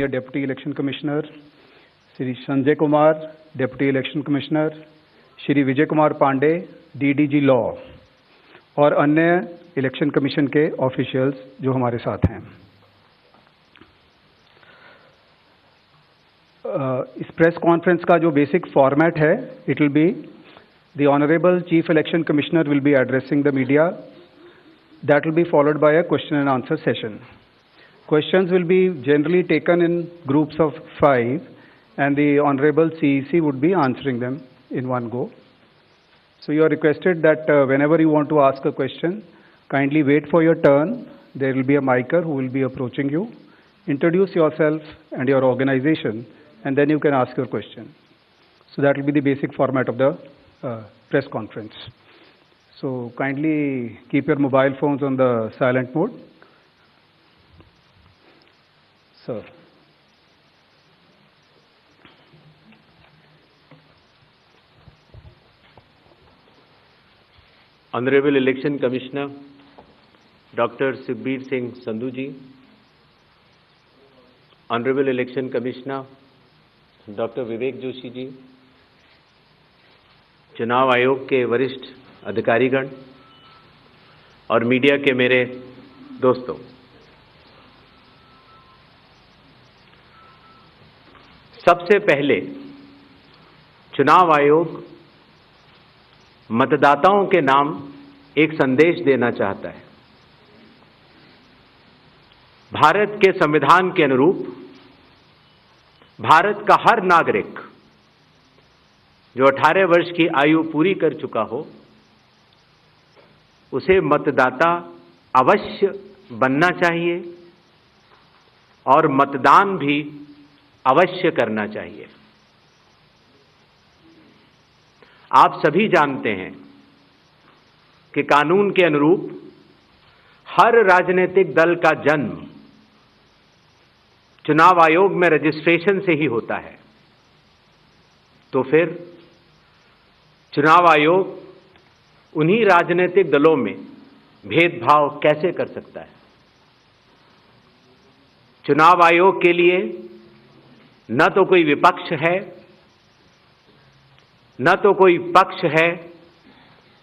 Deputy Election Commissioner, Shri Sanjay Kumar, Deputy Election Commissioner, Shri Vijay Kumar Pandey, DDG Law और अन्य election commission के officials जो हमारे साथ हैं। इस प्रेस कॉन्फ्रेंस का जो बेसिक फॉर्मेट है, it will be the honourable chief election commissioner will be addressing the media, that will be followed by a question and answer session. Questions will be generally taken in groups of 5 and the Honorable CEC would be answering them in one go. So you are requested that whenever you want to ask a question, kindly wait for your turn. There will be a micer who will be approaching you. Introduce yourself and your organization and then you can ask your question. So that will be the basic format of the press conference. So kindly keep your mobile phones on the silent mode. Sir. Honorable Election Commissioner, Dr. Sukhbir Singh Sandhu ji, Honorable Election Commissioner, Dr. Vivek Joshi जी, चुनाव आयोग के वरिष्ठ अधिकारीगण और media के मेरे दोस्तों, सबसे पहले चुनाव आयोग मतदाताओं के नाम एक संदेश देना चाहता है। भारत के संविधान के अनुरूप भारत का हर नागरिक जो 18 वर्ष की आयु पूरी कर चुका हो, उसे मतदाता अवश्य बनना चाहिए और मतदान भी अवश्य करना चाहिए। आप सभी जानते हैं कि कानून के अनुरूप हर राजनीतिक दल का जन्म चुनाव आयोग में रजिस्ट्रेशन से ही होता है। तो फिर चुनाव आयोग उन्हीं राजनीतिक दलों में भेदभाव कैसे कर सकता है? चुनाव आयोग के लिए न तो कोई विपक्ष है, न तो कोई पक्ष है,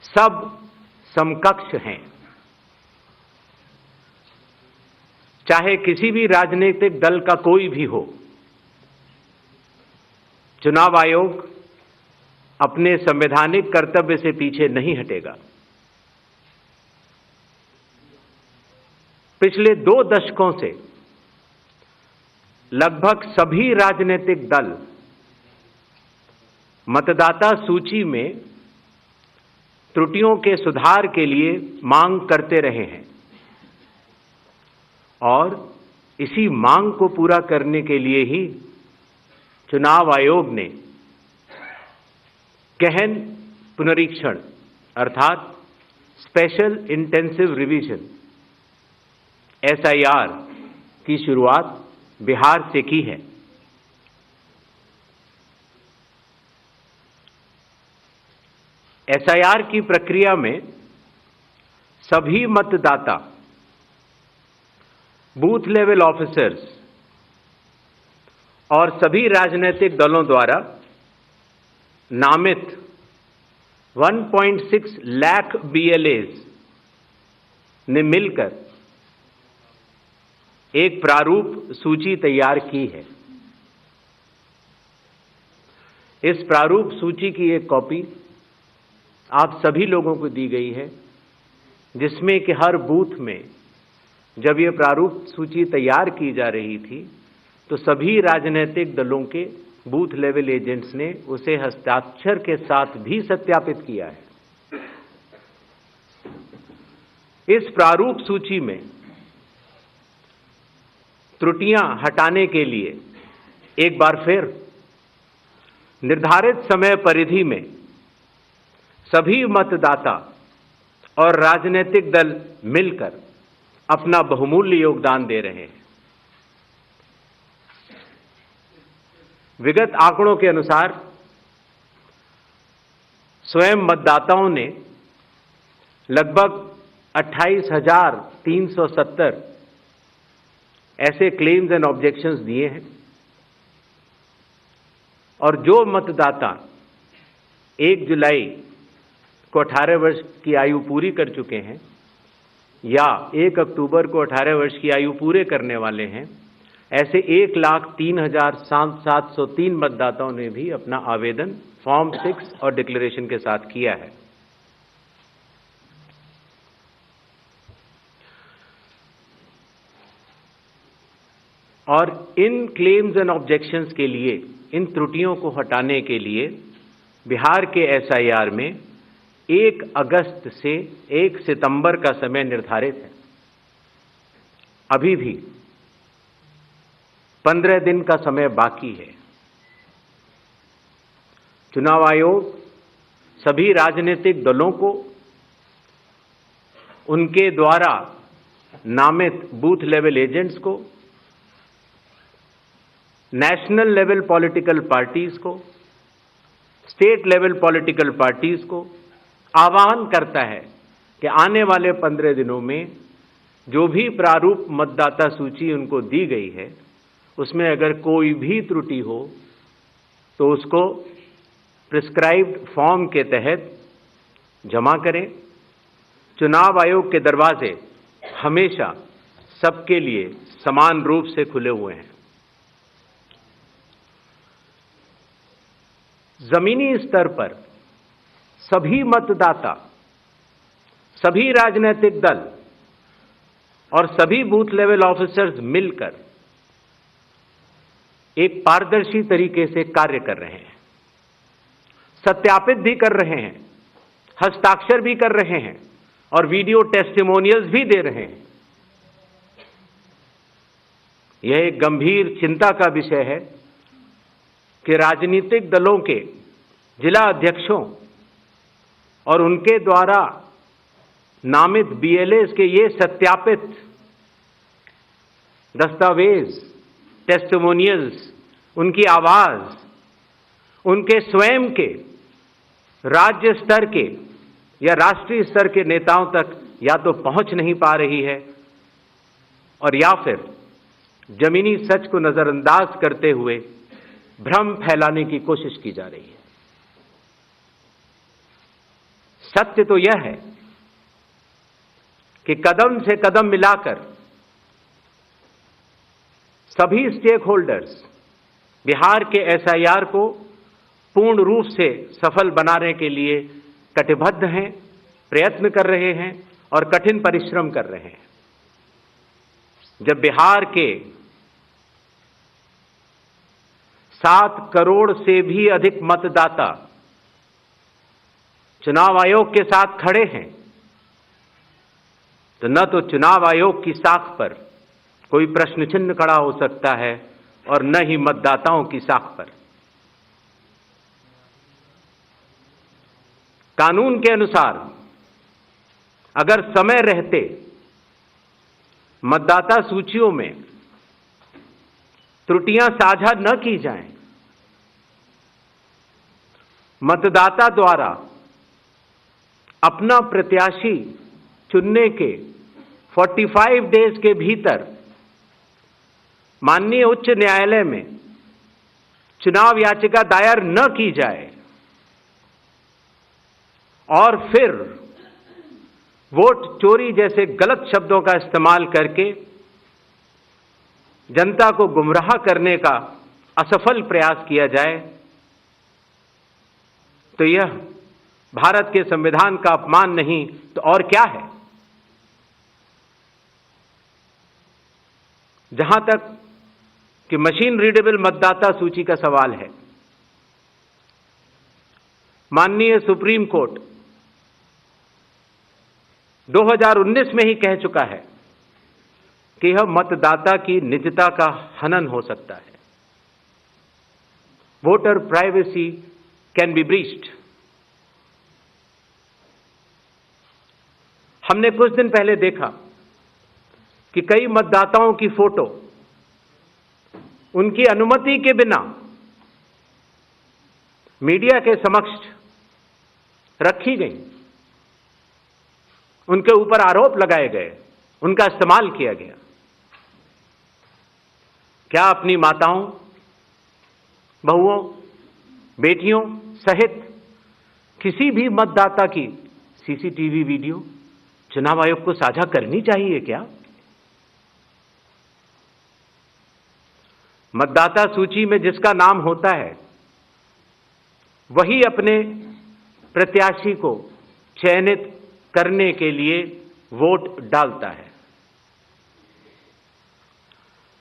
सब समकक्ष हैं। चाहे किसी भी राजनीतिक दल का कोई भी हो, चुनाव आयोग अपने संवैधानिक कर्तव्य से पीछे नहीं हटेगा। पिछले 2 दशकों से लगभग सभी राजनीतिक दल मतदाता सूची में त्रुटियों के सुधार के लिए मांग करते रहे हैं और इसी मांग को पूरा करने के लिए ही चुनाव आयोग ने गहन पुनरीक्षण अर्थात स्पेशल इंटेंसिव रिवीजन SIR की शुरुआत बिहार से की है। SIR की प्रक्रिया में सभी मतदाता बूथ लेवल ऑफिसर्स और सभी राजनीतिक दलों द्वारा नामित 1.6 लाख BLAs ने मिलकर एक प्रारूप सूची तैयार की है। इस प्रारूप सूची की एक कॉपी आप सभी लोगों को दी गई है, जिसमें कि हर बूथ में जब ये प्रारूप सूची तैयार की जा रही थी तो सभी राजनीतिक दलों के बूथ लेवल एजेंट्स ने उसे हस्ताक्षर के साथ भी सत्यापित किया है। इस प्रारूप सूची में त्रुटियां हटाने के लिए एक बार फिर निर्धारित समय परिधि में सभी मतदाता और राजनीतिक दल मिलकर अपना बहुमूल्य योगदान दे रहे हैं। विगत आंकड़ों के अनुसार स्वयं मतदाताओं ने लगभग 28,370 ऐसे क्लेम्स एंड ऑब्जेक्शंस दिए हैं और जो मतदाता 1 जुलाई को 18 वर्ष की आयु पूरी कर चुके हैं या 1 अक्टूबर को 18 वर्ष की आयु पूरे करने वाले हैं, ऐसे 1,03,703 मतदाताओं ने भी अपना आवेदन फॉर्म 6 और डिक्लेरेशन के साथ किया है। और इन क्लेम्स एंड ऑब्जेक्शंस के लिए, इन त्रुटियों को हटाने के लिए बिहार के एसआईआर में 1 अगस्त से 1 सितंबर का समय निर्धारित है। अभी भी 15 दिन का समय बाकी है। चुनाव आयोग सभी राजनीतिक दलों को उनके द्वारा नामित बूथ लेवल एजेंट्स को, नेशनल लेवल पॉलिटिकल पार्टीज को, स्टेट लेवल पॉलिटिकल पार्टीज को आह्वान करता है कि आने वाले 15 दिनों में जो भी प्रारूप मतदाता सूची उनको दी गई है, उसमें अगर कोई भी त्रुटि हो तो उसको प्रिस्क्राइब्ड फॉर्म के तहत जमा करें। चुनाव आयोग के दरवाजे हमेशा सबके लिए समान रूप से खुले हुए हैं। जमीनी स्तर पर सभी मतदाता, सभी राजनीतिक दल और सभी बूथ लेवल ऑफिसर्स मिलकर एक पारदर्शी तरीके से कार्य कर रहे हैं, सत्यापित भी कर रहे हैं, हस्ताक्षर भी कर रहे हैं और वीडियो टेस्टिमोनियल्स भी दे रहे हैं। यह एक गंभीर चिंता का विषय है कि राजनीतिक दलों के जिला अध्यक्षों और उनके द्वारा नामित बीएलएस के ये सत्यापित दस्तावेज, टेस्टिमोनियल्स, उनकी आवाज, उनके स्वयं के राज्य स्तर के या राष्ट्रीय स्तर के नेताओं तक या तो पहुंच नहीं पा रही है और या फिर जमीनी सच को नजरअंदाज करते हुए भ्रम फैलाने की कोशिश की जा रही है। सत्य तो यह है कि कदम से कदम मिलाकर सभी स्टेक होल्डर्स बिहार के एसआईआर को पूर्ण रूप से सफल बनाने के लिए कटिबद्ध हैं, प्रयत्न कर रहे हैं और कठिन परिश्रम कर रहे हैं। जब बिहार के 7 करोड़ से भी अधिक मतदाता चुनाव आयोग के साथ खड़े हैं, तो न तो चुनाव आयोग की साख पर कोई प्रश्न चिन्ह खड़ा हो सकता है और न ही मतदाताओं की साख पर। कानून के अनुसार अगर समय रहते मतदाता सूचियों में त्रुटियां साझा न की जाएं, मतदाता द्वारा अपना प्रत्याशी चुनने के 45 डेज के भीतर माननीय उच्च न्यायालय में चुनाव याचिका दायर न की जाए और फिर वोट चोरी जैसे गलत शब्दों का इस्तेमाल करके जनता को गुमराह करने का असफल प्रयास किया जाए, तो यह भारत के संविधान का अपमान नहीं तो और क्या है। जहां तक कि मशीन रीडेबल मतदाता सूची का सवाल है, माननीय सुप्रीम कोर्ट 2019 में ही कह चुका है कि यह मतदाता की निजता का हनन हो सकता है। Voter privacy can be breached. हमने कुछ दिन पहले देखा कि कई मतदाताओं की फोटो उनकी अनुमति के बिना मीडिया के समक्ष रखी गई, उनके ऊपर आरोप लगाए गए, उनका इस्तेमाल किया गया। क्या अपनी माताओं, बहुओं, बेटियों सहित किसी भी मतदाता की सीसीटीवी वीडियो चुनाव आयोग को साझा करनी चाहिए क्या? मतदाता सूची में जिसका नाम होता है वही अपने प्रत्याशी को चयनित करने के लिए वोट डालता है।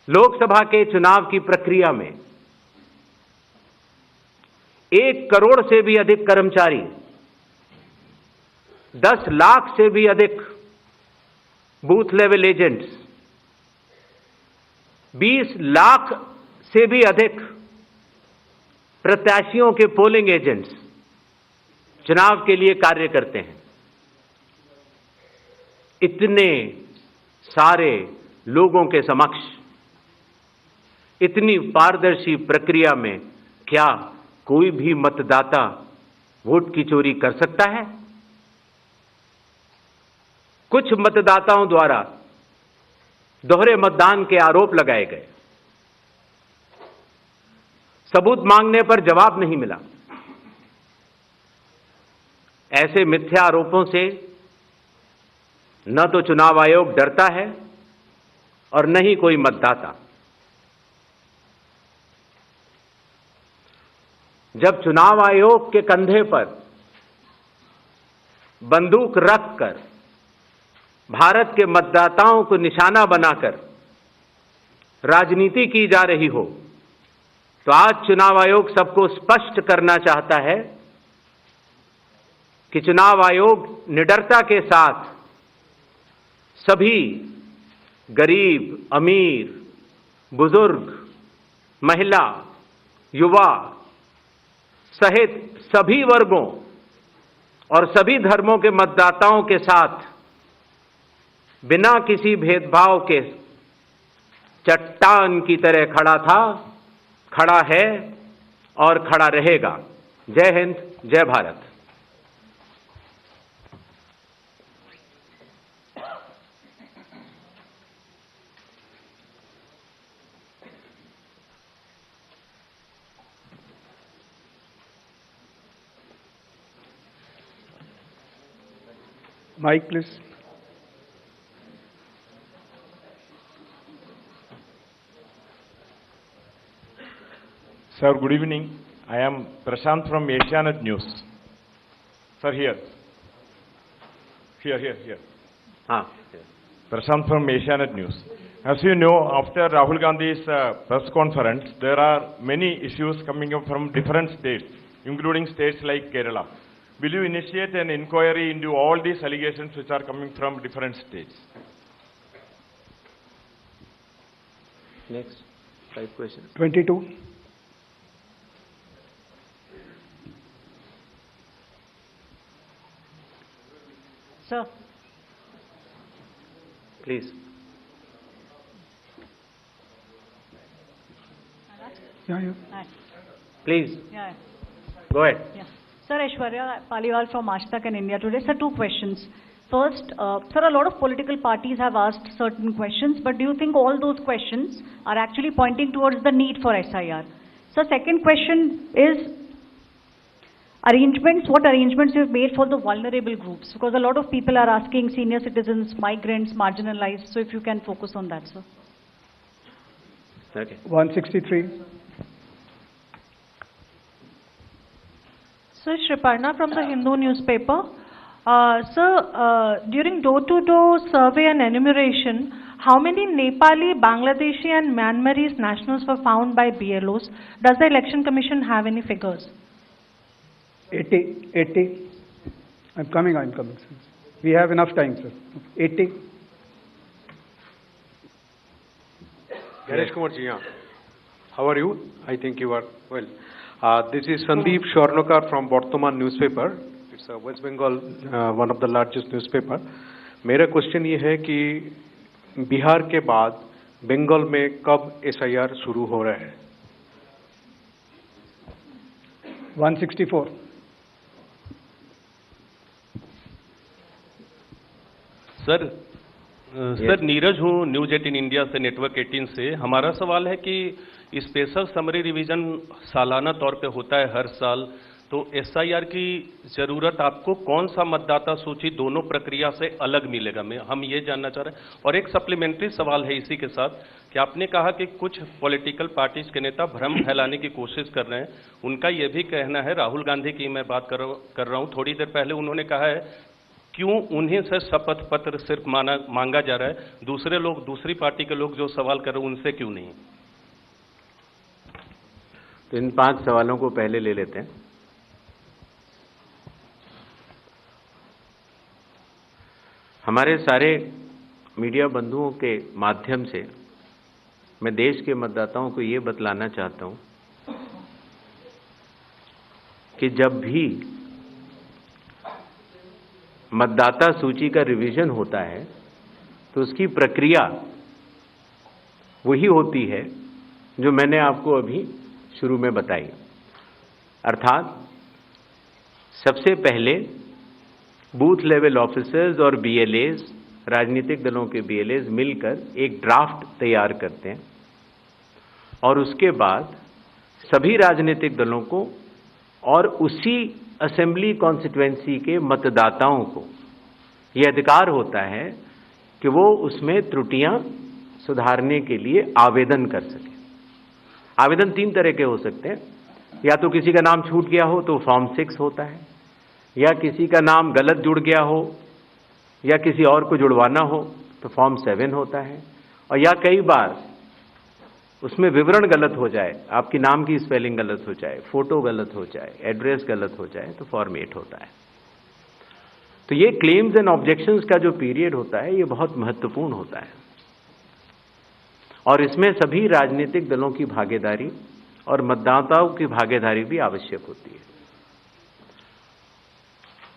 लोकसभा के चुनाव की प्रक्रिया में 1 करोड़ से भी अधिक कर्मचारी, 10 लाख से भी अधिक बूथ लेवल एजेंट्स, 20 लाख से भी अधिक प्रत्याशियों के पोलिंग एजेंट्स चुनाव के लिए कार्य करते हैं। इतने सारे लोगों के समक्ष इतनी पारदर्शी प्रक्रिया में क्या कोई भी मतदाता वोट की चोरी कर सकता है? कुछ मतदाताओं द्वारा दोहरे मतदान के आरोप लगाए गए। सबूत मांगने पर जवाब नहीं मिला। ऐसे मिथ्या आरोपों से न तो चुनाव आयोग डरता है और न ही कोई मतदाता। जब चुनाव आयोग के कंधे पर बंदूक रखकर भारत के मतदाताओं को निशाना बनाकर राजनीति की जा रही हो, तो आज चुनाव आयोग सबको स्पष्ट करना चाहता है कि चुनाव आयोग निडरता के साथ सभी गरीब, अमीर, बुजुर्ग, महिला, युवा सहित सभी वर्गों और सभी धर्मों के मतदाताओं के साथ बिना किसी भेदभाव के चट्टान की तरह खड़ा था, खड़ा है और खड़ा रहेगा। जय हिंद, जय Bharat. Mic, please. Sir, good evening. I am Prashant from Asianet News. Sir, here. Here. Prashant from Asianet News. As you know, after Rahul Gandhi's press conference, there are many issues coming up from different states, including states like Kerala. Will you initiate an inquiry into all these allegations which are coming from different states? Next, 5 questions. 22. Sir. Please. Yeah. Hi. Please. Yeah. Go ahead. Yeah. Sir, Aishwarya Paliwal from Aaj Tak and India Today. Sir, 2 questions. First, sir, a lot of political parties have asked certain questions, but do you think all those questions are actually pointing towards the need for SIR? Sir, second question is arrangements. What arrangements you've made for the vulnerable groups? Because a lot of people are asking senior citizens, migrants, marginalized. So if you can focus on that, sir. Okay. 163. Sir, Shriparna from the Hindu newspaper. Sir, during door-to-door survey and enumeration, how many Nepali, Bangladeshi and Myanmarese nationals were found by BLOs? Does the Election Commission have any figures? 80. I'm coming, sir. We have enough time, sir. 80. Ganesh Kumar ji, how are you? I think you are well. This is Sandeep Shornokar from Bartaman newspaper. It's a West Bengal, one of the largest newspaper. मेरा question ये है कि बिहार के बाद बंगाल में कब SIR शुरू हो रहा है? 164. Sir, सर नीरज हूँ, न्यूज 18 इंडिया से, नेटवर्क 18 से। हमारा सवाल है कि स्पेशल समरी रिवीजन सालाना तौर पे होता है हर साल, तो एसआईआर की जरूरत आपको कौन सा मतदाता सूची दोनों प्रक्रिया से अलग मिलेगा, हम ये जानना चाह रहे हैं। और एक सप्लीमेंट्री सवाल है इसी के साथ कि आपने कहा कि कुछ पॉलिटिकल पार्टीज के नेता भ्रम फैलाने की कोशिश कर रहे हैं। उनका ये भी कहना है, राहुल गांधी की मैं बात कर रहा हूँ, थोड़ी देर पहले उन्होंने कहा है क्यों उन्हीं से शपथ पत्र सिर्फ मांगा जा रहा है, दूसरे लोग, दूसरी पार्टी के लोग जो सवाल कर रहे हैं उनसे क्यों नहीं। तो इन 5 सवालों को पहले ले लेते हैं। हमारे सारे मीडिया बंधुओं के माध्यम से मैं देश के मतदाताओं को ये बतलाना चाहता हूं कि जब भी मतदाता सूची का रिवीजन होता है तो उसकी प्रक्रिया वही होती है जो मैंने आपको अभी शुरू में बताई। अर्थात सबसे पहले बूथ लेवल ऑफिसर्स और बीएलएज, राजनीतिक दलों के बीएलएज मिलकर एक ड्राफ्ट तैयार करते हैं और उसके बाद सभी राजनीतिक दलों को और उसी असेंबली कॉन्स्टिट्यूएंसी के मतदाताओं को यह अधिकार होता है कि वो उसमें त्रुटियां सुधारने के लिए आवेदन कर सके। आवेदन 3 तरह के हो सकते हैं, या तो किसी का नाम छूट गया हो तो फॉर्म 6 होता है, या किसी का नाम गलत जुड़ गया हो या किसी और को जुड़वाना हो तो फॉर्म 7 होता है, और या कई बार उसमें विवरण गलत हो जाए, आपकी नाम की स्पेलिंग गलत हो जाए, फोटो गलत हो जाए, एड्रेस गलत हो जाए तो फॉर्म 8 होता है। तो ये क्लेम्स एंड ऑब्जेक्शंस का जो पीरियड होता है ये बहुत महत्वपूर्ण होता है और इसमें सभी राजनीतिक दलों की भागीदारी और मतदाताओं की भागीदारी भी आवश्यक होती है।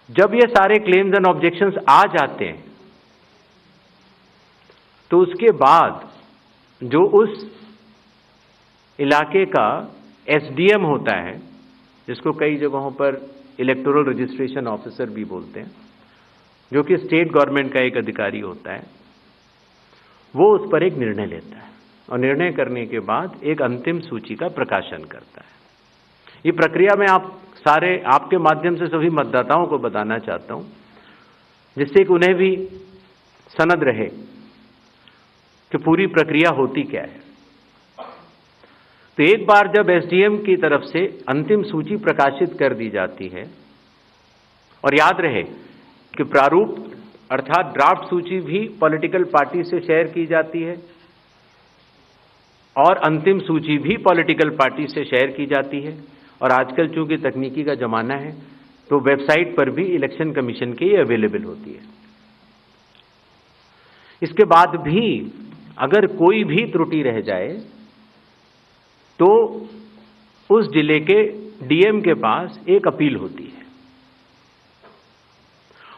जब ये सारे क्लेम्स एंड ऑब्जेक्शंस आ जाते हैं तो उसके बाद जो उस इलाके का एसडीएम होता है, जिसको कई जगहों पर इलेक्टोरल रजिस्ट्रेशन ऑफिसर भी बोलते हैं, जो कि स्टेट गवर्नमेंट का एक अधिकारी होता है, वो उस पर एक निर्णय लेता है और निर्णय करने के बाद एक अंतिम सूची का प्रकाशन करता है। ये प्रक्रिया मैं आपके माध्यम से सभी मतदाताओं को बताना चाहता हूं, जिससे कि उन्हें भी सनद रहे कि पूरी प्रक्रिया होती क्या है। तो एक बार जब एसडीएम की तरफ से अंतिम सूची प्रकाशित कर दी जाती है, और याद रहे कि प्रारूप अर्थात ड्राफ्ट सूची भी पॉलिटिकल पार्टी से शेयर की जाती है और अंतिम सूची भी पॉलिटिकल पार्टी से शेयर की जाती है, और आजकल चूंकि तकनीकी का जमाना है तो वेबसाइट पर भी इलेक्शन कमीशन की अवेलेबल होती है। इसके बाद भी अगर कोई भी त्रुटि रह जाए तो उस जिले के डीएम के पास एक अपील होती है,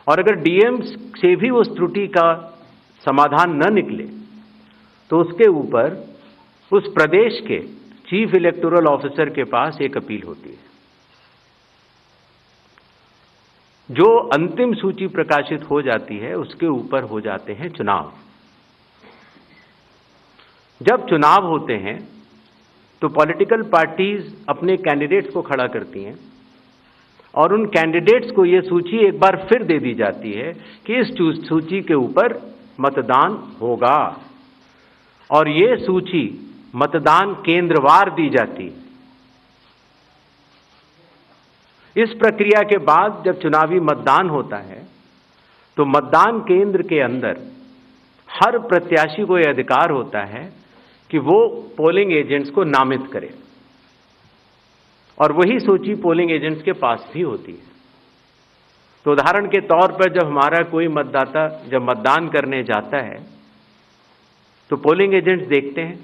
और अगर डीएम से भी उस त्रुटि का समाधान न निकले तो उसके ऊपर उस प्रदेश के चीफ इलेक्टोरल ऑफिसर के पास एक अपील होती है। जो अंतिम सूची प्रकाशित हो जाती है उसके ऊपर हो जाते हैं चुनाव। जब चुनाव होते हैं तो पॉलिटिकल पार्टीज अपने कैंडिडेट्स को खड़ा करती हैं और उन कैंडिडेट्स को यह सूची एक बार फिर दे दी जाती है कि इस सूची के ऊपर मतदान होगा, और यह सूची मतदान केंद्रवार दी जाती है। इस प्रक्रिया के बाद जब चुनावी मतदान होता है तो मतदान केंद्र के अंदर हर प्रत्याशी को यह अधिकार होता है कि वो पोलिंग एजेंट्स को नामित करे, और वही सूची पोलिंग एजेंट्स के पास भी होती है। तो उदाहरण के तौर पर जब हमारा कोई मतदाता जब मतदान करने जाता है तो पोलिंग एजेंट्स देखते हैं,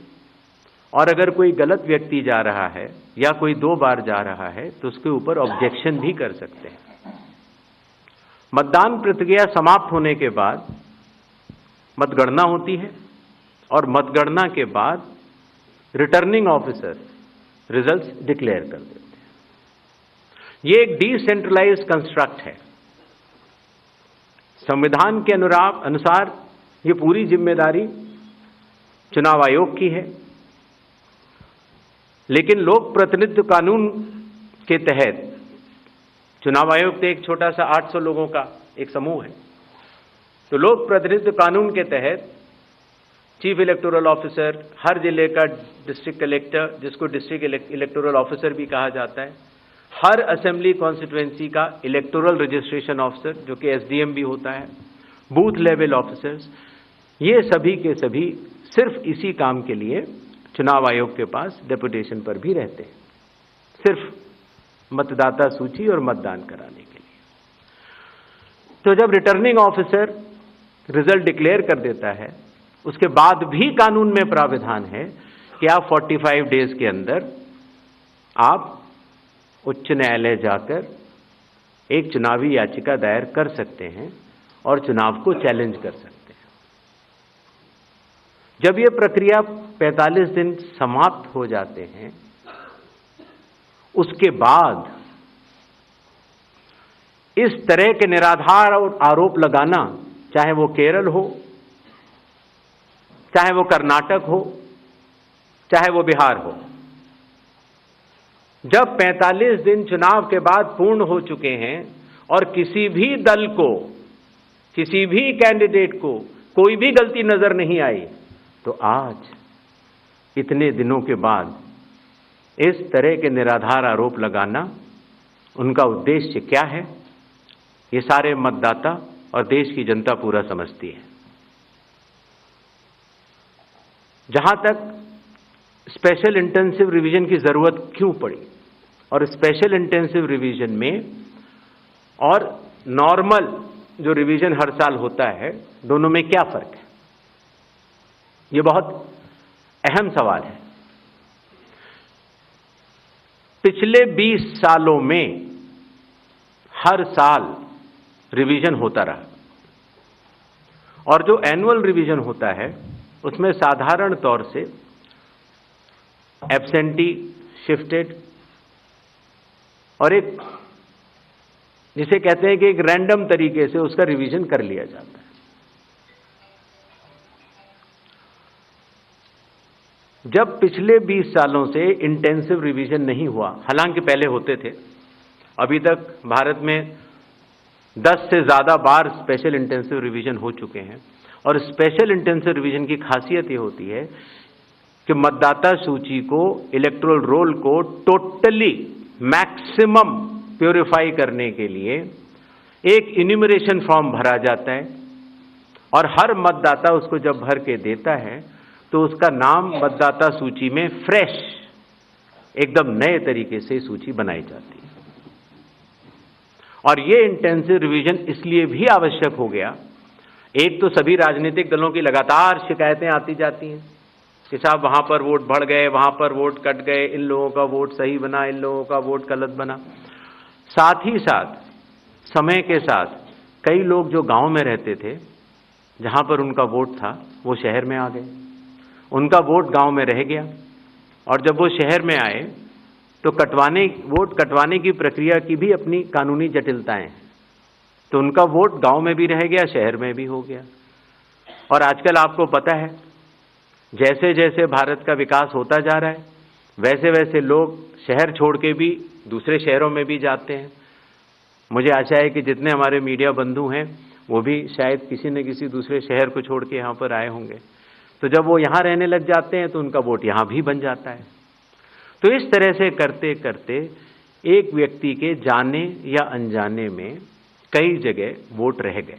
और अगर कोई गलत व्यक्ति जा रहा है या कोई 2 बार जा रहा है तो उसके ऊपर ऑब्जेक्शन भी कर सकते हैं। मतदान प्रक्रिया समाप्त होने के बाद मतगणना होती है, और मतगणना के बाद रिटर्निंग ऑफिसर रिजल्ट्स डिक्लेयर कर देते हैं। यह एक डिसेंट्रलाइज्ड कंस्ट्रक्ट है। संविधान के अनुसार ये पूरी जिम्मेदारी चुनाव आयोग की है, लेकिन लोक प्रतिनिधित्व कानून के तहत चुनाव आयोग तो एक छोटा सा 800 लोगों का एक समूह है, तो लोक प्रतिनिधित्व कानून के तहत चीफ इलेक्टोरल ऑफिसर, हर जिले का डिस्ट्रिक्ट कलेक्टर, जिसको डिस्ट्रिक्ट इलेक्टोरल ऑफिसर भी कहा जाता है, हर असेंबली कॉन्स्टिट्यूएंसी का इलेक्टोरल रजिस्ट्रेशन ऑफिसर जो कि एसडीएम भी होता है, बूथ लेवल ऑफिसर्स, ये सभी के सभी सिर्फ इसी काम के लिए चुनाव आयोग के पास डेपुटेशन पर भी रहते हैं, सिर्फ मतदाता सूची और मतदान कराने के लिए। तो जब रिटर्निंग ऑफिसर रिजल्ट डिक्लेयर कर देता है, उसके बाद भी कानून में प्राविधान है कि आप 45 डेज के अंदर आप उच्च न्यायालय जाकर एक चुनावी याचिका दायर कर सकते हैं और चुनाव को चैलेंज कर सकते हैं। जब यह प्रक्रिया 45 दिन समाप्त हो जाते हैं, उसके बाद इस तरह के निराधार और आरोप लगाना, चाहे वो केरल हो, चाहे वो कर्नाटक हो, चाहे वो बिहार हो, जब 45 दिन चुनाव के बाद पूर्ण हो चुके हैं और किसी भी दल को, किसी भी कैंडिडेट को कोई भी गलती नजर नहीं आई, तो आज इतने दिनों के बाद इस तरह के निराधार आरोप लगाना, उनका उद्देश्य क्या है, ये सारे मतदाता और देश की जनता पूरा समझती है। जहां तक स्पेशल इंटेंसिव रिवीजन की जरूरत क्यों पड़ी और स्पेशल इंटेंसिव रिवीजन में और नॉर्मल जो रिवीजन हर साल होता है, दोनों में क्या फर्क है, ये बहुत अहम सवाल है। पिछले 20 सालों में हर साल रिवीजन होता रहा और जो एनुअल रिवीजन होता है उसमें साधारण तौर से एब्सेंटी, शिफ्टेड और एक जिसे कहते हैं कि एक रैंडम तरीके से उसका रिवीजन कर लिया जाता है। जब पिछले 20 सालों से इंटेंसिव रिवीजन नहीं हुआ, हालांकि पहले होते थे, अभी तक भारत में 10 से ज्यादा बार स्पेशल इंटेंसिव रिवीजन हो चुके हैं और स्पेशल इंटेंसिव रिवीजन की खासियत ये होती है कि मतदाता सूची को, इलेक्टोरल रोल को टोटली मैक्सिमम प्योरीफाई करने के लिए एक इन्यूमरेशन फॉर्म भरा जाता है और हर मतदाता उसको जब भर के देता है तो उसका नाम मतदाता सूची में फ्रेश, एकदम नए तरीके से सूची बनाई जाती है। और ये इंटेंसिव रिवीजन इसलिए भी आवश्यक हो गया, एक तो सभी राजनीतिक दलों की लगातार शिकायतें आती जाती हैं कि साहब वहां पर वोट बढ़ गए, वहां पर वोट कट गए, इन लोगों का वोट सही बना, इन लोगों का वोट गलत बना। साथ ही साथ समय के साथ कई लोग जो गांव में रहते थे, जहां पर उनका वोट था, वो शहर में आ गए, उनका वोट गांव में रह गया और जब वो शहर में आए तो वोट कटवाने की प्रक्रिया की भी अपनी कानूनी जटिलताएं हैं, तो उनका वोट गांव में भी रह गया, शहर में भी हो गया। और आजकल आपको पता है, जैसे जैसे भारत का विकास होता जा रहा है, वैसे वैसे लोग शहर छोड़ के भी दूसरे शहरों में भी जाते हैं। मुझे आशा है कि जितने हमारे मीडिया बंधु हैं वो भी शायद किसी न किसी दूसरे शहर को छोड़ के यहाँ पर आए होंगे, तो जब वो यहाँ रहने लग जाते हैं तो उनका वोट यहाँ भी बन जाता है। तो इस तरह से करते करते एक व्यक्ति के जाने या अनजाने में कई जगह वोट रह गए।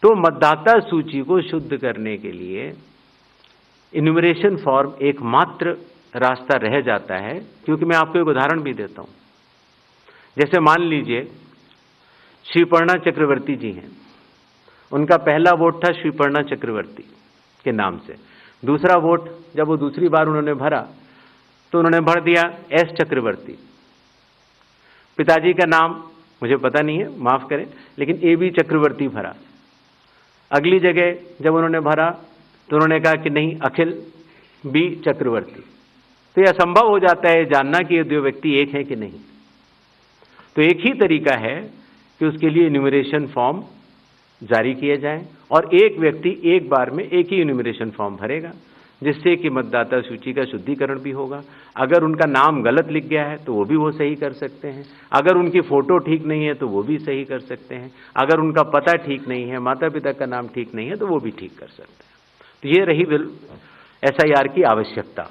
तो मतदाता सूची को शुद्ध करने के लिए इन्यूमरेशन फॉर्म एकमात्र रास्ता रह जाता है, क्योंकि मैं आपको एक उदाहरण भी देता हूं। जैसे मान लीजिए श्रीपर्णा चक्रवर्ती जी हैं, उनका पहला वोट था श्रीपर्णा चक्रवर्ती के नाम से, दूसरा वोट जब वो दूसरी बार उन्होंने भरा तो उन्होंने भर दिया एस चक्रवर्ती। पिताजी का नाम मुझे पता नहीं है, माफ करें, लेकिन ए बी चक्रवर्ती भरा। अगली जगह जब उन्होंने भरा तो उन्होंने कहा कि नहीं, अखिल बी चक्रवर्ती। तो यह असंभव हो जाता है जानना कि ये दो व्यक्ति एक हैं कि नहीं। तो एक ही तरीका है कि उसके लिए इन्यूमरेशन फॉर्म जारी किए जाएं और एक व्यक्ति एक बार में एक ही इन्यूमरेशन फॉर्म भरेगा, जिससे कि मतदाता सूची का शुद्धिकरण भी होगा। अगर उनका नाम गलत लिख गया है तो वो भी वो सही कर सकते हैं, अगर उनकी फोटो ठीक नहीं है तो वो भी सही कर सकते हैं, अगर उनका पता ठीक नहीं है, माता पिता का नाम ठीक नहीं है तो वो भी ठीक कर सकते हैं। तो ये रही SIR की आवश्यकता।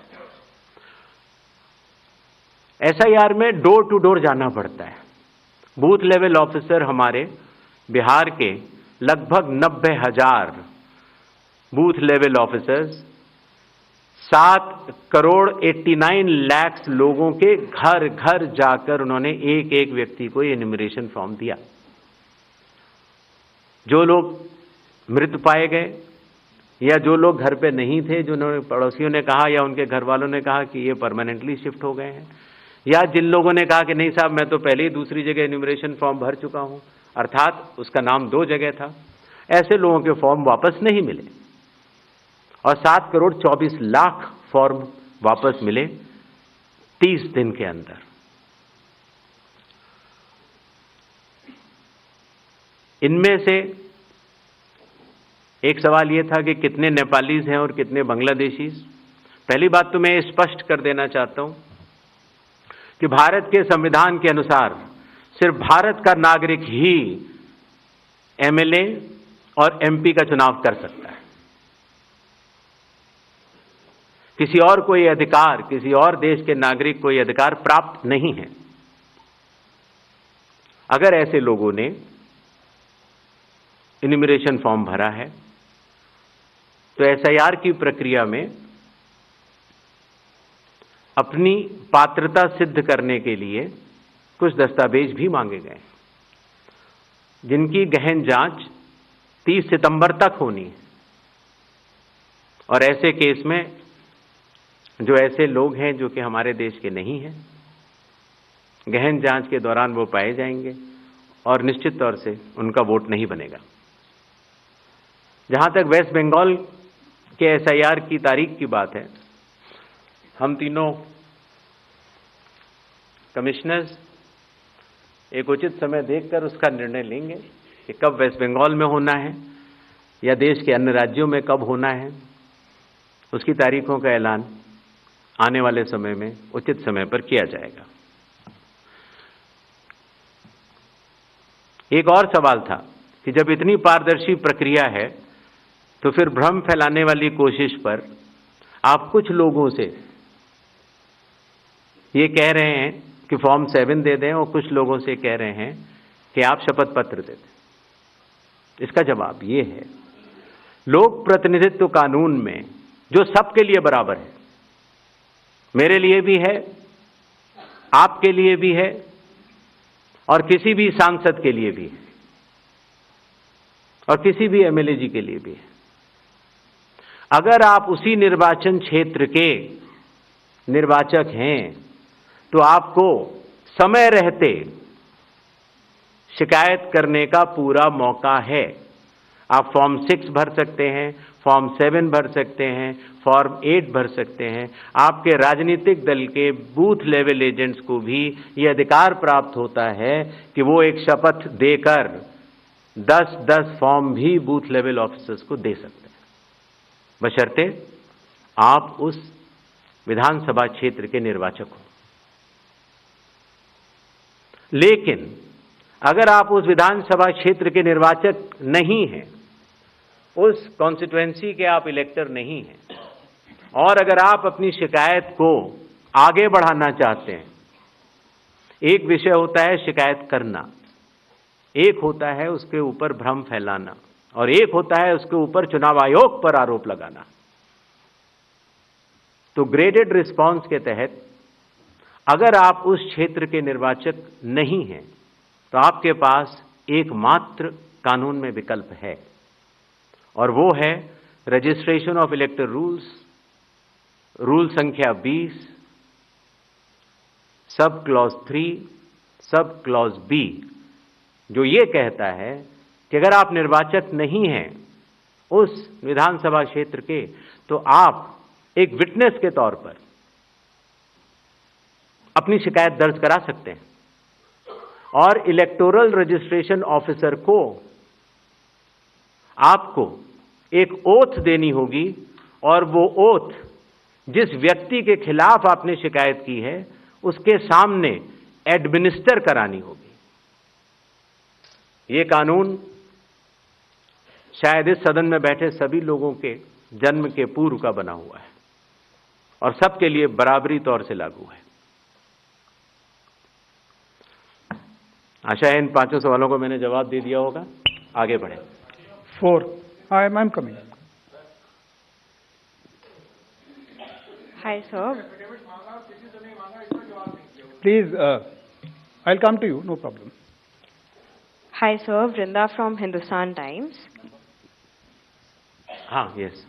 SIR में डोर टू डोर जाना पड़ता है। बूथ लेवल ऑफिसर हमारे बिहार के लगभग 90,000 booth level officers 7 crore 89 lakh लोगों के घर घर जाकर उन्होंने एक एक व्यक्ति को एन्यूमरेशन फॉर्म दिया। जो लोग मृत पाए गए या जो लोग घर पे नहीं थे, जो पड़ोसियों ने कहा या उनके घर वालों ने कहा कि ये परमानेंटली शिफ्ट हो गए हैं, या जिन लोगों ने कहा कि नहीं साहब मैं तो पहले ही दूसरी जगह एन्यूमरेशन फॉर्म भर चुका हूं, अर्थात उसका नाम 2 जगह था, ऐसे लोगों के फॉर्म वापस नहीं मिले और 7 करोड़ 24 लाख फॉर्म वापस मिले 30 दिन के अंदर। इनमें से एक सवाल यह था कि कितने नेपालीज हैं और कितने बांग्लादेशीज। पहली बात तो मैं स्पष्ट कर देना चाहता हूं कि भारत के संविधान के अनुसार सिर्फ भारत का नागरिक ही MLA और MP का चुनाव कर सकता है। किसी और कोई अधिकार, किसी और देश के नागरिक को यह अधिकार प्राप्त नहीं है। अगर ऐसे लोगों ने इन्यूमरेशन फॉर्म भरा है तो SIR की प्रक्रिया में अपनी पात्रता सिद्ध करने के लिए कुछ दस्तावेज भी मांगे गए, जिनकी गहन जांच 30 सितंबर तक होनी है। और ऐसे केस में जो ऐसे लोग हैं जो कि हमारे देश के नहीं हैं, गहन जांच के दौरान वो पाए जाएंगे और निश्चित तौर से उनका वोट नहीं बनेगा। जहां तक वेस्ट बंगाल के SIR की तारीख की बात है, हम तीनों कमिश्नर्स एक उचित समय देखकर उसका निर्णय लेंगे कि कब वेस्ट बंगाल में होना है या देश के अन्य राज्यों में कब होना है। उसकी तारीखों का ऐलान आने वाले समय में उचित समय पर किया जाएगा। एक और सवाल था कि जब इतनी पारदर्शी प्रक्रिया है तो फिर भ्रम फैलाने वाली कोशिश पर आप कुछ लोगों से ये कह रहे हैं कि फॉर्म 7 दे दें और कुछ लोगों से कह रहे हैं कि आप शपथ पत्र दे दें। इसका जवाब ये है, लोक प्रतिनिधित्व कानून में जो सबके लिए बराबर है, मेरे लिए भी है, आपके लिए भी है और किसी भी सांसद के लिए भी है और किसी भी MLA जी के लिए भी है। अगर आप उसी निर्वाचन क्षेत्र के निर्वाचक हैं तो आपको समय रहते शिकायत करने का पूरा मौका है। आप फॉर्म 6 भर सकते हैं, फॉर्म 7 भर सकते हैं, फॉर्म 8 भर सकते हैं। आपके राजनीतिक दल के बूथ लेवल एजेंट्स को भी यह अधिकार प्राप्त होता है कि वो एक शपथ देकर 10-10 फॉर्म भी बूथ लेवल ऑफिसर्स को दे सकते हैं, बशर्ते आप उस विधानसभा क्षेत्र के निर्वाचक हो। लेकिन अगर आप उस विधानसभा क्षेत्र के निर्वाचक नहीं हैं, उस कॉन्स्टिट्यूएंसी के आप इलेक्टर नहीं हैं, और अगर आप अपनी शिकायत को आगे बढ़ाना चाहते हैं, एक विषय होता है शिकायत करना, एक होता है उसके ऊपर भ्रम फैलाना, और एक होता है उसके ऊपर चुनाव आयोग पर आरोप लगाना। तो ग्रेडेड रिस्पांस के तहत अगर आप उस क्षेत्र के निर्वाचक नहीं हैं तो आपके पास एकमात्र कानून में विकल्प है, और वो है रजिस्ट्रेशन ऑफ इलेक्टर रूल्स, रूल संख्या 20, sub clause 3, sub clause B, जो ये कहता है कि अगर आप निर्वाचक नहीं हैं उस विधानसभा क्षेत्र के, तो आप एक विटनेस के तौर पर अपनी शिकायत दर्ज करा सकते हैं और इलेक्टोरल रजिस्ट्रेशन ऑफिसर को आपको एक ओथ देनी होगी और वो ओथ जिस व्यक्ति के खिलाफ आपने शिकायत की है उसके सामने एडमिनिस्टर करानी होगी। ये कानून शायद इस सदन में बैठे सभी लोगों के जन्म के पूर्व का बना हुआ है और सबके लिए बराबरी तौर से लागू है। आशा है इन 5 सवालों को मैंने जवाब दे दिया होगा। आगे बढ़े। 4. I'm coming. Hi, sir. Please, I'll come to you, no problem. Hi, sir. Vrinda from Hindustan Times. Yes.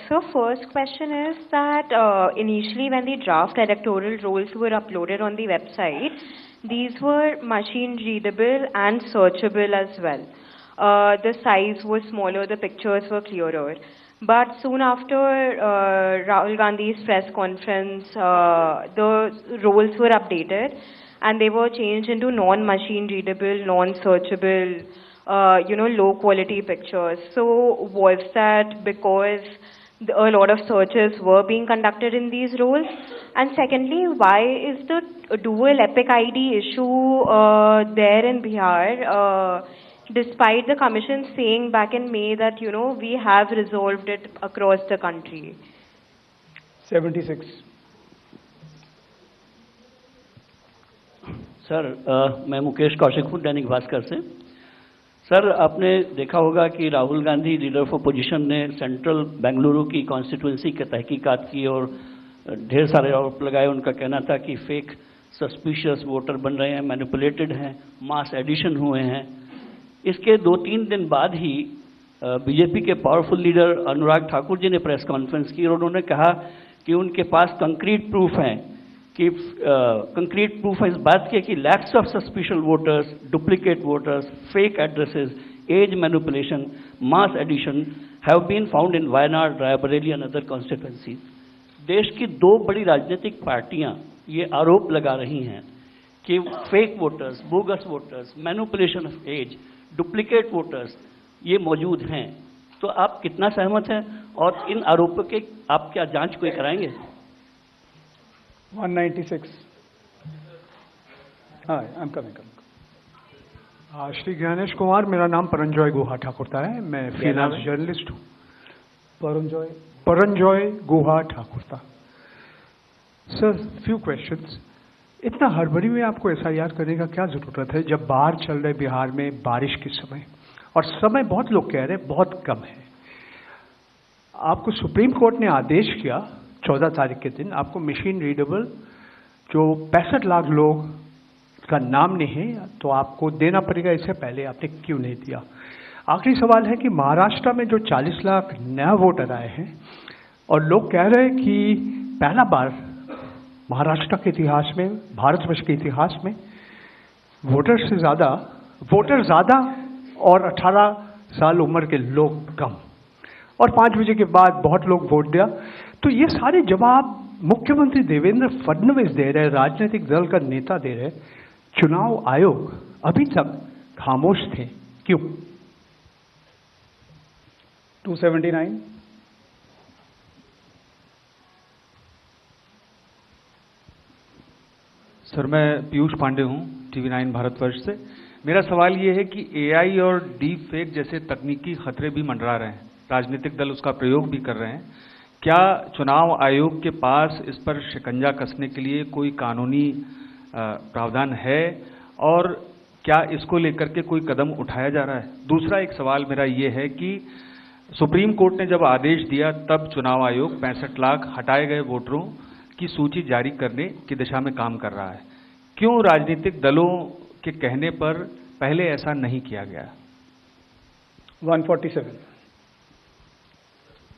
So first question is that initially when the draft electoral rolls were uploaded on the website, these were machine readable and searchable as well. The size was smaller, the pictures were clearer. But soon after Rahul Gandhi's press conference, the rolls were updated and they were changed into non-machine readable, non-searchable, low quality pictures. So was that because a lot of searches were being conducted in these rolls? And secondly, why is the dual epic ID issue there in Bihar? Despite the commission saying back in May that, we have resolved it across the country. 76. Sir मैं मुकेश कौशिक हूँ दैनिक भास्कर से। Sir आपने देखा होगा कि Rahul Gandhi leader of opposition ने central Bengaluru की constituency के तहकीकात की और ढेर सारे आरोप लगाए। उनका कहना था कि फेक सस्पिशियस वोटर बन रहे हैं, मैनिपुलेटेड हैं, मास एडिशन हुए हैं। इसके 2-3 दिन बाद ही बीजेपी के पावरफुल लीडर अनुराग ठाकुर जी ने प्रेस कॉन्फ्रेंस की और उन्होंने कहा कि उनके पास कंक्रीट प्रूफ हैं कि कंक्रीट प्रूफ है इस बात की कि lakhs of suspicious voters, duplicate voters, fake addresses, age manipulation, mass addition have been found in Wayanad, Raebareli and other constituencies. देश की 2 बड़ी राजनीतिक पार्टियां ये आरोप लगा रही हैं कि fake voters, bogus voters, manipulation of age, duplicate voters ये मौजूद हैं। तो आप कितना सहमत हैं और इन आरोपों के आप क्या जांच कोई कराएंगे? 196. Hi, I'm coming. Shri Gyanesh Kumar, मेरा नाम परंजॉय गुहा ठाकुरता है, मैं फ्रीलांस जर्नलिस्ट हूँ। Paranjoy Guha Thakurta. Sir, few questions. इतना हड़बड़ी में आपको एसआईआर करने का क्या जरूरत है जब बाहर चल रहे बिहार में बारिश के समय, और समय बहुत लोग कह रहे हैं बहुत कम है। आपको सुप्रीम कोर्ट ने आदेश किया 14 तारीख के दिन, आपको मशीन रीडेबल जो 65 लाख लोग का नाम नहीं है तो आपको देना पड़ेगा। इससे पहले आपने क्यों नहीं दिया? आखिरी सवाल है कि महाराष्ट्र में जो 40 लाख नया वोटर आए हैं और लोग कह रहे हैं कि पहला बार महाराष्ट्र के इतिहास में, भारतवर्ष के इतिहास में वोटर ज़्यादा और 18 साल उम्र के लोग कम, और 5 बजे के बाद बहुत लोग वोट दिया। तो ये सारे जवाब मुख्यमंत्री देवेंद्र फडणवीस दे रहे, राजनीतिक दल का नेता दे रहे, चुनाव आयोग अभी तक खामोश थे, क्यों? 279. सर मैं पीयूष पांडे हूँ TV9 भारतवर्ष से। मेरा सवाल ये है कि AI और डीप फेक जैसे तकनीकी खतरे भी मंडरा रहे हैं, राजनीतिक दल उसका प्रयोग भी कर रहे हैं। क्या चुनाव आयोग के पास इस पर शिकंजा कसने के लिए कोई कानूनी प्रावधान है और क्या इसको लेकर के कोई कदम उठाया जा रहा है? दूसरा एक सवाल मेरा ये है कि सुप्रीम कोर्ट ने जब आदेश दिया तब चुनाव आयोग 65 लाख हटाए गए वोटरों की सूची जारी करने की दिशा में काम कर रहा है। क्यों राजनीतिक दलों के कहने पर पहले ऐसा नहीं किया गया? 147.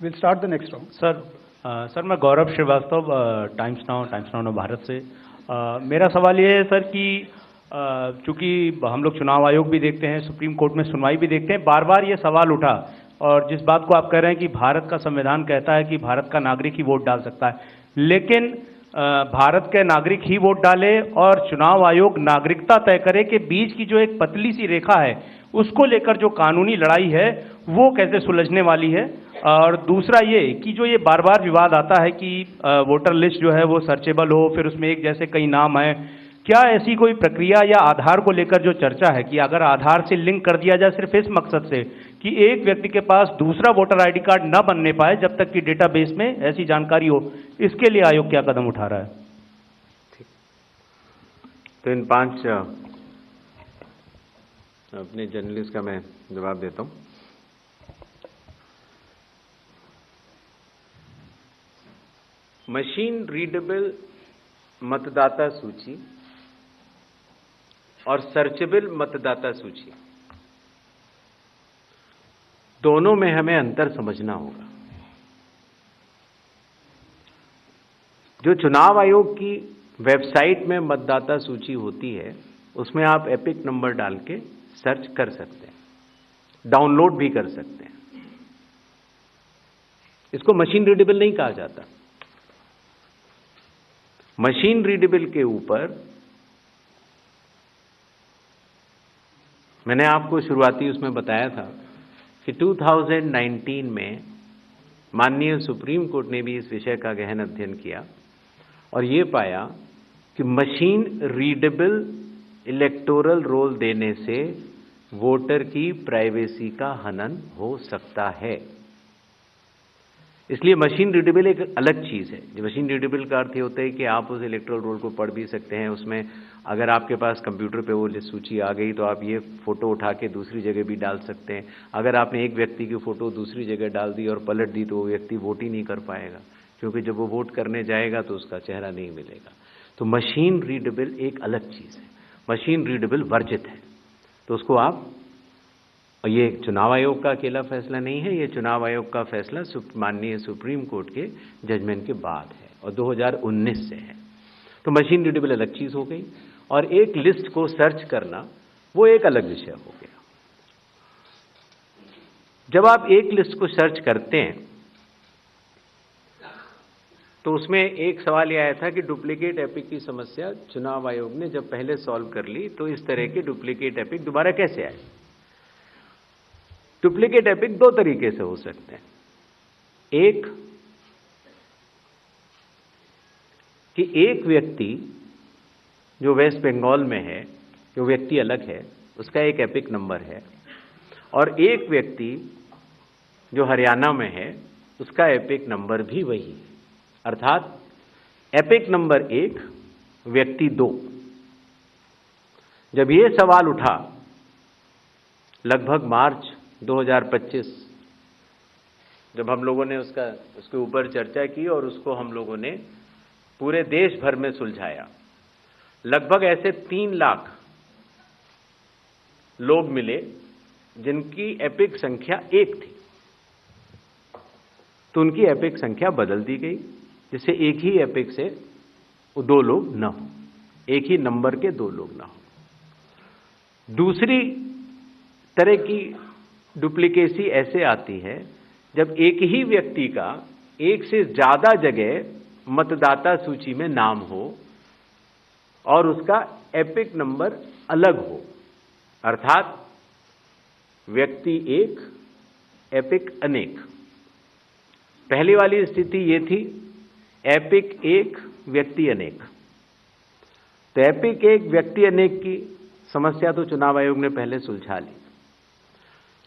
We'll start the next round. Sir मैं गौरव श्रीवास्तव टाइम्स नाउ भारत से। मेरा सवाल ये है सर कि चूंकि हम लोग चुनाव आयोग भी देखते हैं, सुप्रीम कोर्ट में सुनवाई भी देखते हैं, बार बार ये सवाल उठा, और जिस बात को आप कह रहे हैं कि भारत का संविधान कहता है कि भारत का नागरिक ही वोट डाल सकता है, लेकिन भारत के नागरिक ही वोट डाले और चुनाव आयोग नागरिकता तय करे के बीच की जो एक पतली सी रेखा है उसको लेकर जो कानूनी लड़ाई है वो कैसे सुलझने वाली है? और दूसरा ये कि जो ये बार बार विवाद आता है कि वोटर लिस्ट जो है वो सर्चेबल हो, फिर उसमें एक जैसे कई नाम हैं, क्या ऐसी कोई प्रक्रिया या आधार को लेकर जो चर्चा है कि अगर आधार से लिंक कर दिया जाए सिर्फ इस मकसद से कि एक व्यक्ति के पास दूसरा वोटर आईडी कार्ड न बनने पाए जब तक कि डेटाबेस में ऐसी जानकारी हो, इसके लिए आयोग क्या कदम उठा रहा है? तो इन 5 अपने जर्नलिस्ट का मैं जवाब देता हूं। मशीन रीडेबल मतदाता सूची और सर्चेबल मतदाता सूची, दोनों में हमें अंतर समझना होगा। जो चुनाव आयोग की वेबसाइट में मतदाता सूची होती है, उसमें आप एपिक नंबर डाल के सर्च कर सकते हैं, डाउनलोड भी कर सकते हैं। इसको मशीन रीडेबल नहीं कहा जाता। मशीन रीडेबल के ऊपर मैंने आपको शुरुआती उसमें बताया था कि 2019 में माननीय सुप्रीम कोर्ट ने भी इस विषय का गहन अध्ययन किया और ये पाया कि मशीन रीडेबल इलेक्टोरल रोल देने से वोटर की प्राइवेसी का हनन हो सकता है। इसलिए मशीन रीडेबल एक अलग चीज़ है। जो मशीन रीडेबल का अर्थ ये होता है कि आप उस इलेक्टोरल रोल को पढ़ भी सकते हैं। उसमें अगर आपके पास कंप्यूटर पे वो सूची आ गई तो आप ये फ़ोटो उठा के दूसरी जगह भी डाल सकते हैं। अगर आपने एक व्यक्ति की फ़ोटो दूसरी जगह डाल दी और पलट दी तो वो व्यक्ति वोट ही नहीं कर पाएगा, क्योंकि जब वो वोट करने जाएगा तो उसका चेहरा नहीं मिलेगा। तो मशीन रीडेबल एक अलग चीज़ है, मशीन रीडेबल वर्जित है। तो उसको आप, और ये चुनाव आयोग का अकेला फैसला नहीं है, ये चुनाव आयोग का फैसला माननीय सुप्रीम कोर्ट के जजमेंट के बाद है और 2019 से है। तो मशीन रीडेबल अलग चीज़ हो गई और एक लिस्ट को सर्च करना वो एक अलग विषय हो गया। जब आप एक लिस्ट को सर्च करते हैं तो उसमें एक सवाल यह आया था कि डुप्लीकेट एपिक की समस्या चुनाव आयोग ने जब पहले सॉल्व कर ली तो इस तरह के डुप्लीकेट एपिक दोबारा कैसे आए। डुप्लीकेट एपिक दो तरीके से हो सकते हैं। एक कि एक व्यक्ति जो वेस्ट बंगाल में है, जो व्यक्ति अलग है, उसका एक एपिक नंबर है, और एक व्यक्ति जो हरियाणा में है उसका एपिक नंबर भी वही है। अर्थात एपिक नंबर 1 व्यक्ति 2। जब ये सवाल उठा लगभग मार्च 2025, जब हम लोगों ने उसके ऊपर चर्चा की और उसको हम लोगों ने पूरे देश भर में सुलझाया, लगभग ऐसे 3 लाख लोग मिले जिनकी एपिक संख्या 1 थी। तो उनकी एपिक संख्या बदल दी गई, जिससे एक ही एपिक से 2 लोग न हो, एक ही नंबर के 2 लोग न हो। दूसरी तरह की डुप्लीकेसी ऐसे आती है जब एक ही व्यक्ति का एक से ज्यादा जगह मतदाता सूची में नाम हो और उसका एपिक नंबर अलग हो। अर्थात व्यक्ति 1 एपिक अनेक। पहली वाली स्थिति ये थी एपिक 1 व्यक्ति अनेक। तो एपिक 1 व्यक्ति अनेक की समस्या तो चुनाव आयोग ने पहले सुलझा ली,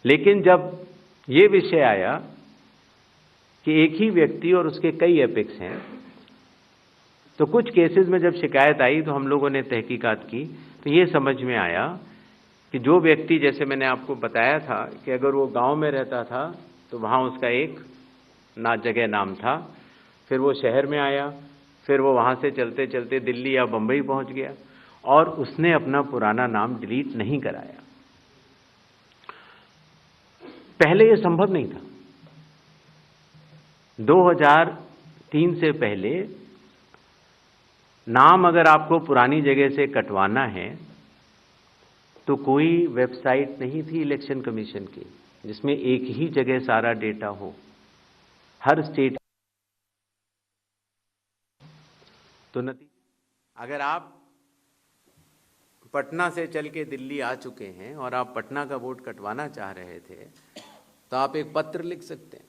लेकिन जब ये विषय आया कि एक ही व्यक्ति और उसके कई एपिक्स हैं, तो कुछ केसेस में जब शिकायत आई तो हम लोगों ने तहकीकात की तो ये समझ में आया कि जो व्यक्ति, जैसे मैंने आपको बताया था कि अगर वो गांव में रहता था तो वहाँ उसका एक जगह नाम था, फिर वो शहर में आया, फिर वो वहाँ से चलते चलते दिल्ली या बम्बई पहुँच गया और उसने अपना पुराना नाम डिलीट नहीं कराया। पहले ये संभव नहीं था। 2003 से पहले नाम अगर आपको पुरानी जगह से कटवाना है तो कोई वेबसाइट नहीं थी इलेक्शन कमीशन की जिसमें एक ही जगह सारा डेटा हो, हर स्टेट। तो अगर आप पटना से चल के दिल्ली आ चुके हैं और आप पटना का वोट कटवाना चाह रहे थे, तो आप एक पत्र लिख सकते हैं।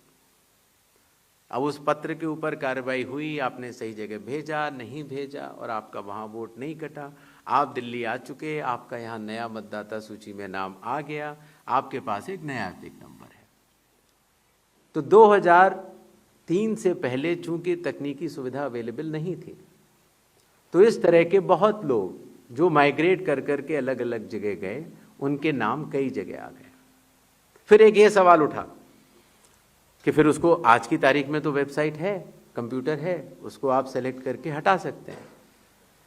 अब उस पत्र के ऊपर कार्रवाई हुई, आपने सही जगह भेजा, नहीं भेजा, और आपका वहाँ वोट नहीं कटा। आप दिल्ली आ चुके, आपका यहाँ नया मतदाता सूची में नाम आ गया, आपके पास एक नया एपिक नंबर है। तो 2003 से पहले चूंकि तकनीकी सुविधा अवेलेबल नहीं थी, तो इस तरह के बहुत लोग जो माइग्रेट कर कर के अलग अलग जगह गए, उनके नाम कई जगह आ गए। फिर एक ये सवाल उठा कि फिर उसको आज की तारीख में तो वेबसाइट है, कंप्यूटर है, उसको आप सेलेक्ट करके हटा सकते हैं।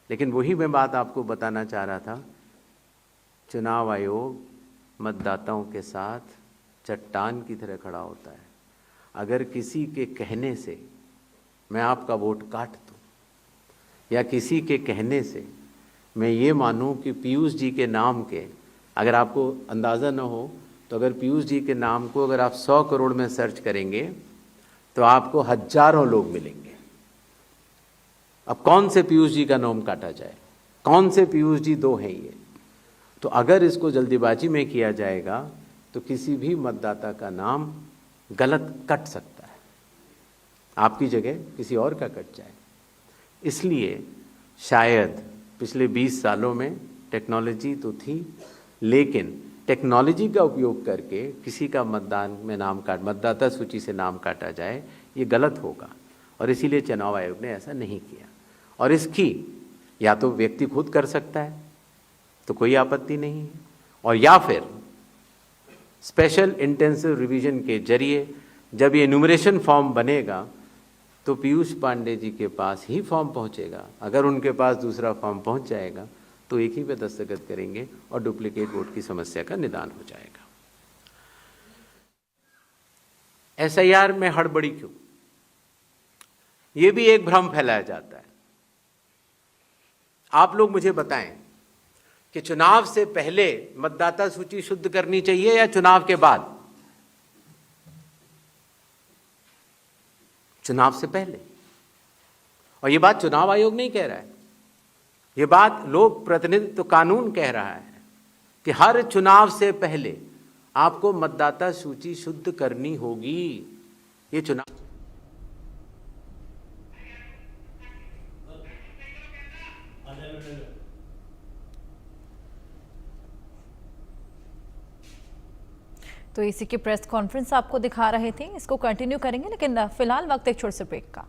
लेकिन वही मैं बात आपको बताना चाह रहा था, चुनाव आयोग मतदाताओं के साथ चट्टान की तरह खड़ा होता है। अगर किसी के कहने से मैं आपका वोट काट दूं, या किसी के कहने से मैं ये मानूं कि पीयूष जी के नाम के, अगर आपको अंदाज़ा न हो तो अगर पीयूष जी के नाम को अगर आप 100 करोड़ में सर्च करेंगे तो आपको हजारों लोग मिलेंगे। अब कौन से पीयूष जी का नाम काटा जाए, कौन से पीयूष जी दो हैं ये? तो अगर इसको जल्दीबाजी में किया जाएगा तो किसी भी मतदाता का नाम गलत कट सकता है, आपकी जगह किसी और का कट जाए। इसलिए शायद पिछले 20 सालों में टेक्नोलॉजी तो थी, लेकिन टेक्नोलॉजी का उपयोग करके किसी का मतदाता सूची से नाम काटा जाए, ये गलत होगा। और इसीलिए चुनाव आयोग ने ऐसा नहीं किया। और इसकी या तो व्यक्ति खुद कर सकता है तो कोई आपत्ति नहीं है, और या फिर स्पेशल इंटेंसिव रिवीजन के जरिए जब ये एन्यूमरेशन फॉर्म बनेगा तो पीयूष पांडे जी के पास ही फॉर्म पहुंचेगा। अगर उनके पास दूसरा फॉर्म पहुंच जाएगा तो एक ही पे दस्तखत करेंगे और डुप्लीकेट वोट की समस्या का निदान हो जाएगा। एसआईआर में हड़बड़ी क्यों? ये भी एक भ्रम फैलाया जाता है। आप लोग मुझे बताएं कि चुनाव से पहले मतदाता सूची शुद्ध करनी चाहिए या चुनाव के बाद? चुनाव से पहले। और ये बात चुनाव आयोग नहीं कह रहा है, ये बात लोक प्रतिनिधित्व कानून कह रहा है कि हर चुनाव से पहले आपको मतदाता सूची शुद्ध करनी होगी। ये चुनाव तो इसी की प्रेस कॉन्फ्रेंस आपको दिखा रहे थे, इसको कंटिन्यू करेंगे, लेकिन फिलहाल वक्त एक छोटे से ब्रेक का।